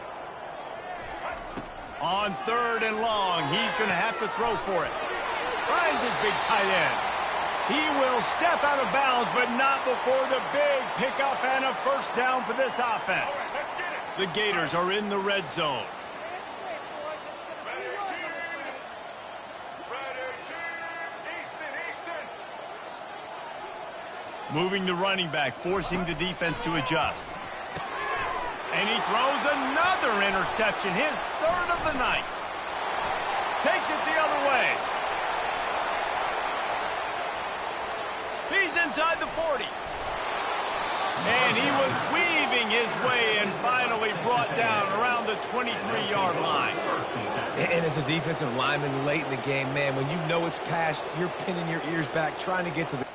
On third and long, he's going to have to throw for it. Finds his big tight end. He will step out of bounds, but not before the big pickup and a first down for this offense. The Gators are in the red zone. Moving the running back, forcing the defense to adjust. And he throws another interception, his third of the night. Takes it the other way. He's inside the 40. And he was weaving his way and finally brought down around the 23-yard line. And as a defensive lineman late in the game, man, when you know it's past, you're pinning your ears back, trying to get to the...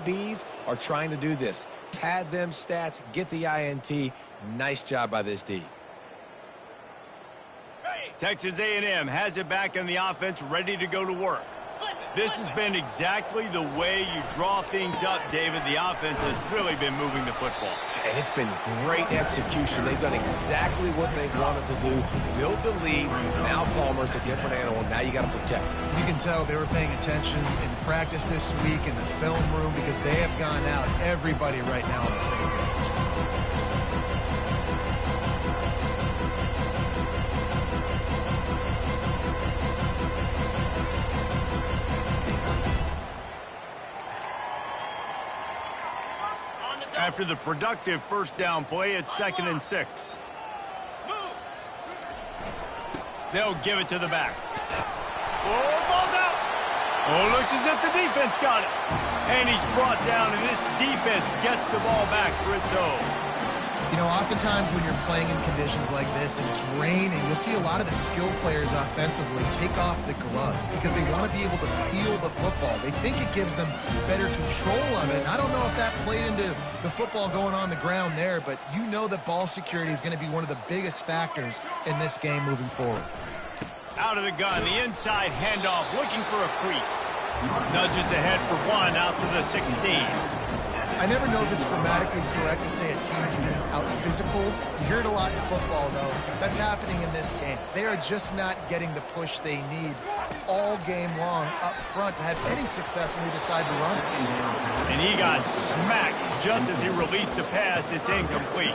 DBs are trying to do this. Pad them stats, get the INT. Nice job by this D. Texas A&M has it back in the offense, ready to go to work. This has been exactly the way you draw things up, David. The offense has really been moving the football. And it's been great execution. They've done exactly what they wanted to do. Build the lead. Now Palmer's a different animal. Now you got to protect him. You can tell they were paying attention in practice this week in the film room because they have gone out, everybody right now on the same page. After the productive first down play, it's 2nd and 6. They'll give it to the back. Oh, ball's out. Oh, looks as if the defense got it. And he's brought down, and this defense gets the ball back for its own. You know, oftentimes when you're playing in conditions like this and it's raining, you'll see a lot of the skill players offensively take off the gloves because they want to be able to feel the football. They think it gives them better control of it. And I don't know if that played into the football going on the ground there, but you know that ball security is going to be one of the biggest factors in this game moving forward. Out of the gun, the inside handoff, looking for a crease. Nudges ahead for one out to the 16. I never know if it's grammatically correct to say a team's being out-physicaled. You hear it a lot in football, though. That's happening in this game. They are just not getting the push they need all game long up front to have any success when they decide to run it. And he got smacked just as he released the pass. It's incomplete.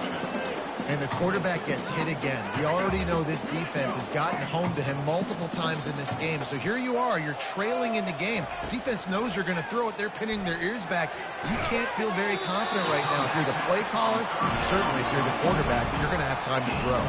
And the quarterback gets hit again. We already know this defense has gotten home to him multiple times in this game. So here you are, you're trailing in the game. Defense knows you're going to throw it. They're pinning their ears back. You can't feel very confident right now. If you're the play caller, and certainly if you're the quarterback, you're going to have time to throw.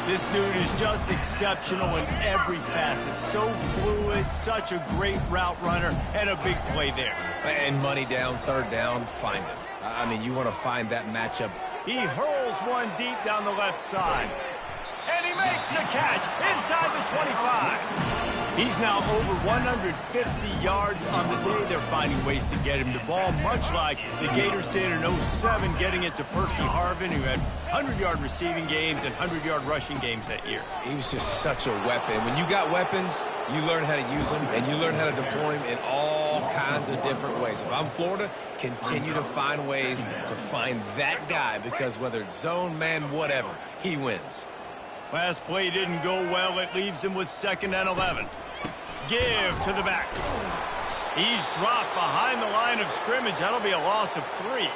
This dude is just exceptional in every facet. So fluid, such a great route runner, and a big play there. And money down, third down, find him. I mean, you want to find that matchup. He hurls one deep down the left side. And he makes the catch inside the 25. He's now over 150 yards on the day. They're finding ways to get him the ball, much like the Gators did in 07, getting it to Percy Harvin, who had 100-yard receiving games and 100-yard rushing games that year. He was just such a weapon. When you got weapons, you learn how to use them, and you learn how to deploy them in all kinds of different ways. If I'm Florida, continue to find ways to find that guy, because whether it's zone, man, whatever, he wins. Last play didn't go well. It leaves him with 2nd and 11. Give to the back. He's dropped behind the line of scrimmage. That'll be a loss of 3.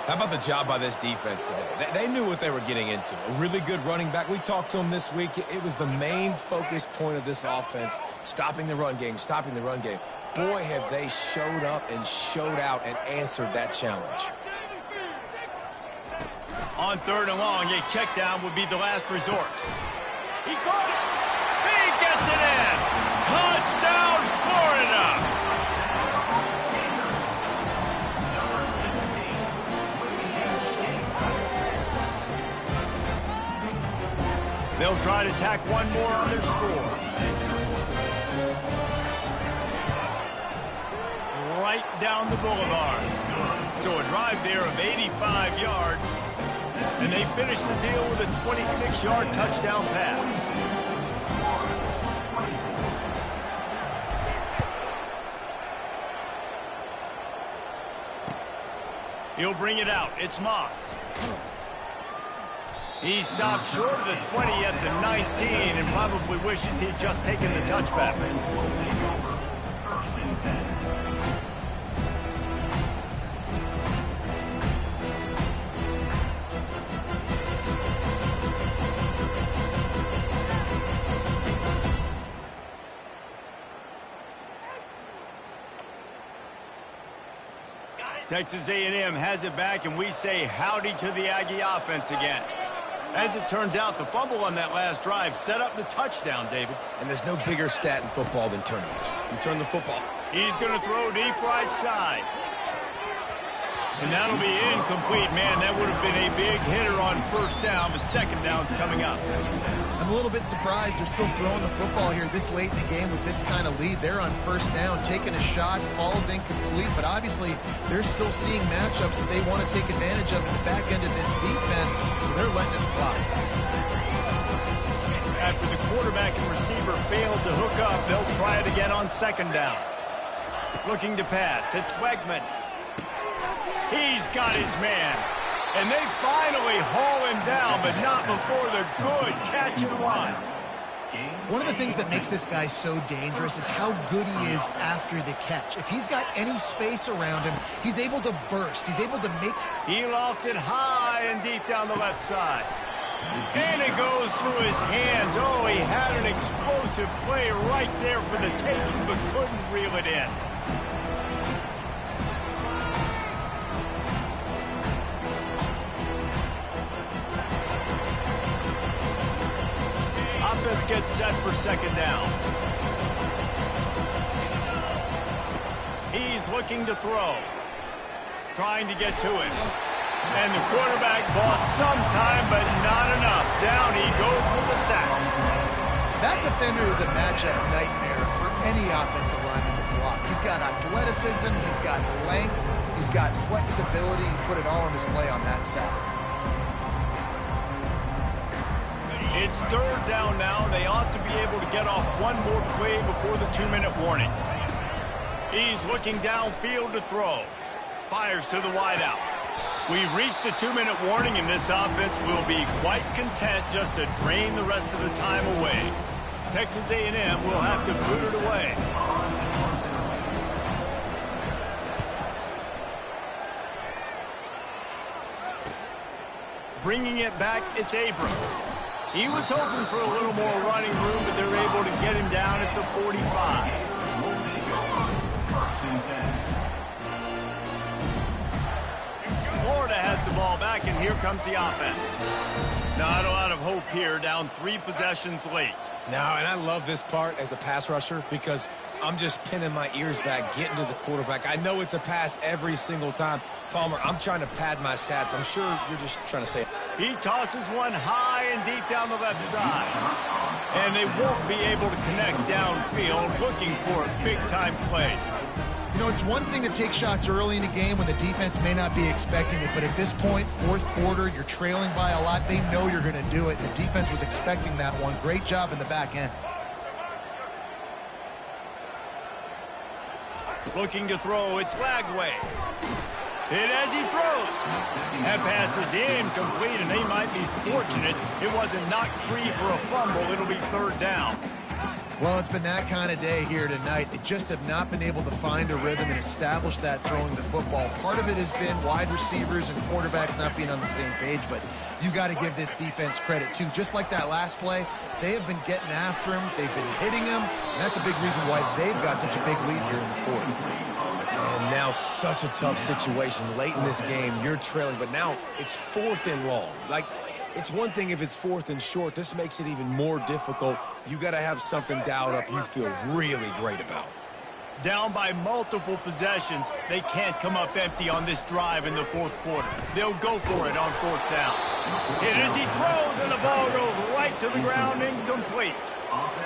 How about the job by this defense today? They knew what they were getting into. A really good running back. We talked to him this week. It was the main focus point of this offense, stopping the run game, stopping the run game. Boy, have they showed up and showed out and answered that challenge. On 3rd and long, a check down would be the last resort. He caught it. He gets it in. Touchdown, Florida. They'll try to tack one more on their score. Right down the boulevard. So a drive there of 85 yards. And they finish the deal with a 26-yard touchdown pass. He'll bring it out. It's Moss. He stopped short of the 20 at the 19 and probably wishes he'd just taken the touchback. Texas A&M has it back, and we say howdy to the Aggie offense again. As it turns out, the fumble on that last drive set up the touchdown, David. And there's no bigger stat in football than turnovers. You turn the football. He's going to throw deep right side. And that'll be incomplete. Man, that would have been a big hitter on 1st down, but 2nd down's coming up. I'm a little bit surprised they're still throwing the football here this late in the game with this kind of lead. They're on 1st down, taking a shot, falls incomplete, but obviously they're still seeing matchups that they want to take advantage of at the back end of this defense, so they're letting it fly. After the quarterback and receiver failed to hook up, they'll try it again on 2nd down. Looking to pass, it's Wegman. He's got his man. And they finally haul him down, but not before the good catch and run. One of the things that makes this guy so dangerous is how good he is after the catch. If he's got any space around him, he's able to burst. He's able to make... He lofts it high and deep down the left side. And it goes through his hands. Oh, he had an explosive play right there for the taking, but couldn't reel it in. Offense gets set for 2nd down. He's looking to throw. Trying to get to it. And the quarterback bought some time, but not enough. Down he goes with a sack. That defender is a matchup nightmare for any offensive lineman to block. He's got athleticism, he's got length, he's got flexibility. He put it all on display on that sack. It's 3rd down now. They ought to be able to get off one more play before the 2-minute warning. He's looking downfield to throw. Fires to the wideout. We've reached the 2-minute warning, and this offense will be quite content just to drain the rest of the time away. Texas A&M will have to put it away. Bringing it back, it's Abrams. He was hoping for a little more running room, but they're able to get him down at the 45. Florida has the ball back, and here comes the offense. Not a lot of hope here, down 3 possessions late. No, and I love this part as a pass rusher because I'm just pinning my ears back, getting to the quarterback. I know it's a pass every single time. Palmer, I'm trying to pad my stats. I'm sure you're just trying to stay. He tosses one high and deep down the left side. And they won't be able to connect downfield, looking for a big-time play. You know, it's one thing to take shots early in a game when the defense may not be expecting it, but at this point, fourth quarter, you're trailing by a lot. They know you're going to do it. The defense was expecting that one. Great job in the back end. Looking to throw, it's Lagway. Hit as he throws. That pass is incomplete, and they might be fortunate it wasn't knocked free for a fumble. It'll be 3rd down. Well, it's been that kind of day here tonight. They just have not been able to find a rhythm and establish that throwing the football. Part of it has been wide receivers and quarterbacks not being on the same page, but you got to give this defense credit, too. Just like that last play, they have been getting after him. They've been hitting him, and that's a big reason why they've got such a big lead here in the fourth. And now such a tough situation. Late in this game, you're trailing, but now it's 4th and long. Like, it's one thing if it's 4th and short. This makes it even more difficult. You got to have something dialed up you feel really great about. Down by multiple possessions, they can't come up empty on this drive in the 4th quarter. They'll go for it on 4th down. Hit as he throws, and the ball goes right to the ground, incomplete.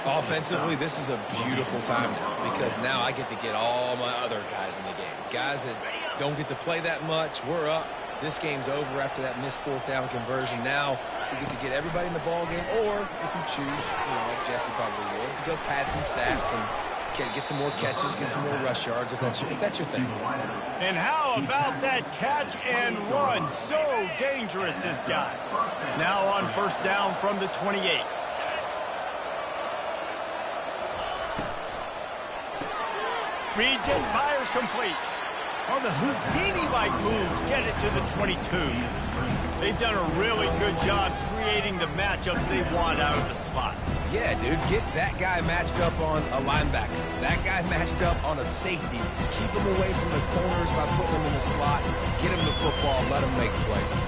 Offensively, this is a beautiful time now because now I get to get all my other guys in the game. Guys that don't get to play that much, we're up. This game's over after that missed 4th down conversion. Now, we get to get everybody in the ball game, or if you choose, like Jesse probably would, to go pad some stats and get some more catches, get some more rush yards, if that's your thing. And how about that catch and run? So dangerous, this guy. Now on 1st down from the 28. Reads and fires complete. On the Houdini-like moves, get it to the 22. They've done a really good job creating the matchups they want out of the slot. Yeah, dude, get that guy matched up on a linebacker. That guy matched up on a safety. Keep him away from the corners by putting him in the slot. Get him the football, let him make plays.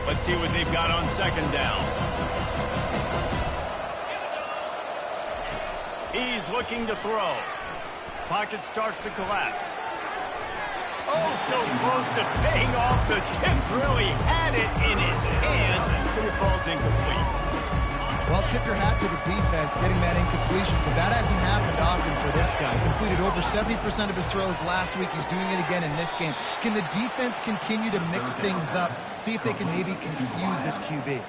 Let's see what they've got on 2nd down. He's looking to throw. Pocket starts to collapse. Oh, so close to paying off. The tip really had it in his hands, but it falls incomplete. Well, tip your hat to the defense getting that incompletion because that hasn't happened often for this guy. He completed over 70% of his throws last week. He's doing it again in this game. Can the defense continue to mix things up, see if they can maybe confuse this QB?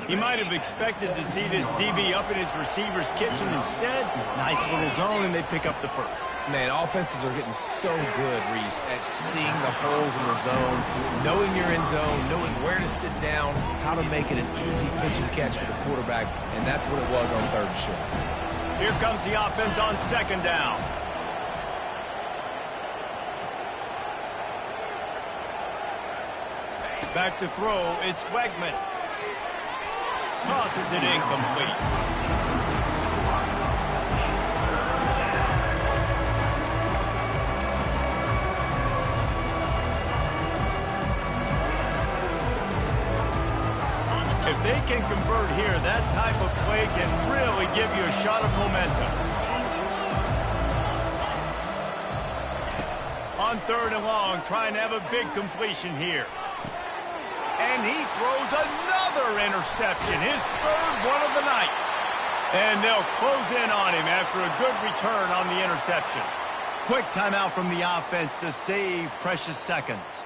He might have expected to see this DB up in his receiver's kitchen. Instead, nice little zone, and they pick up the 1st. Man, offenses are getting so good, Reese, at seeing the holes in the zone, knowing you're in zone, knowing where to sit down, how to make it an easy pitch and catch for the quarterback, and that's what it was on 3rd and short. Here comes the offense on 2nd down. Back to throw, it's Wegman. Tosses it incomplete. If they can convert here, that type of play can really give you a shot of momentum. On 3rd and long, trying to have a big completion here. And he throws another interception, his 3rd one of the night. And they'll close in on him after a good return on the interception. Quick timeout from the offense to save precious seconds.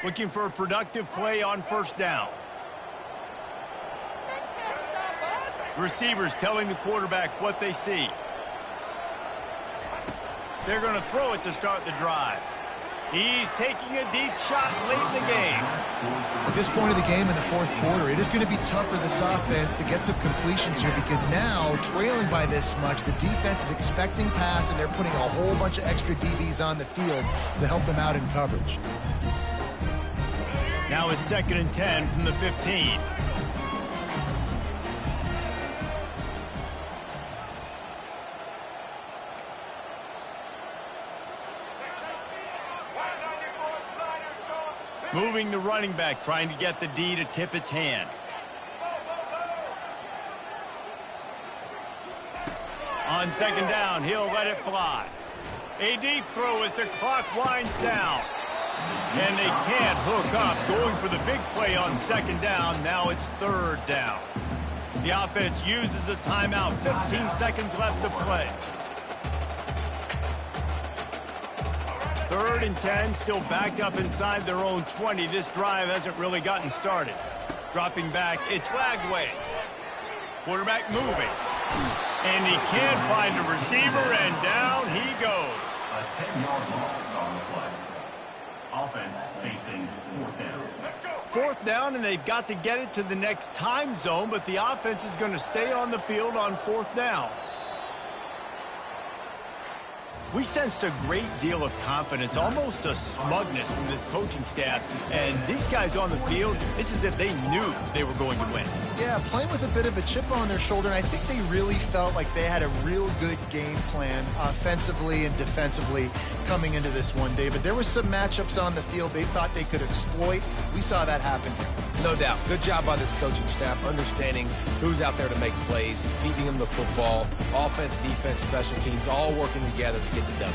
Looking for a productive play on 1st down. Receivers telling the quarterback what they see. They're going to throw it to start the drive. He's taking a deep shot late in the game. At this point of the game in the fourth quarter, it is going to be tough for this offense to get some completions here because now, trailing by this much, the defense is expecting pass, and they're putting a whole bunch of extra DBs on the field to help them out in coverage. Now it's 2nd and 10 from the 15. Moving the running back, trying to get the D to tip its hand. On 2nd down, he'll let it fly. A deep throw as the clock winds down. And they can't hook up, going for the big play on 2nd down. Now it's 3rd down. The offense uses a timeout, 15 seconds left to play. 3rd and 10, still backed up inside their own 20. This drive hasn't really gotten started. Dropping back, it's Lagway. Quarterback moving. And he can't find a receiver, and down he goes. A 10-yard loss on the play. Offense facing 4th down. 4th down, and they've got to get it to the next time zone, but the offense is going to stay on the field on 4th down. We sensed a great deal of confidence, almost a smugness from this coaching staff. And these guys on the field, it's as if they knew they were going to win. Yeah, playing with a bit of a chip on their shoulder, and I think they really felt like they had a real good game plan offensively and defensively coming into this one, David. There were some matchups on the field they thought they could exploit. We saw that happen here. No doubt. Good job by this coaching staff, understanding who's out there to make plays, feeding them the football, offense, defense, special teams, all working together to get the W.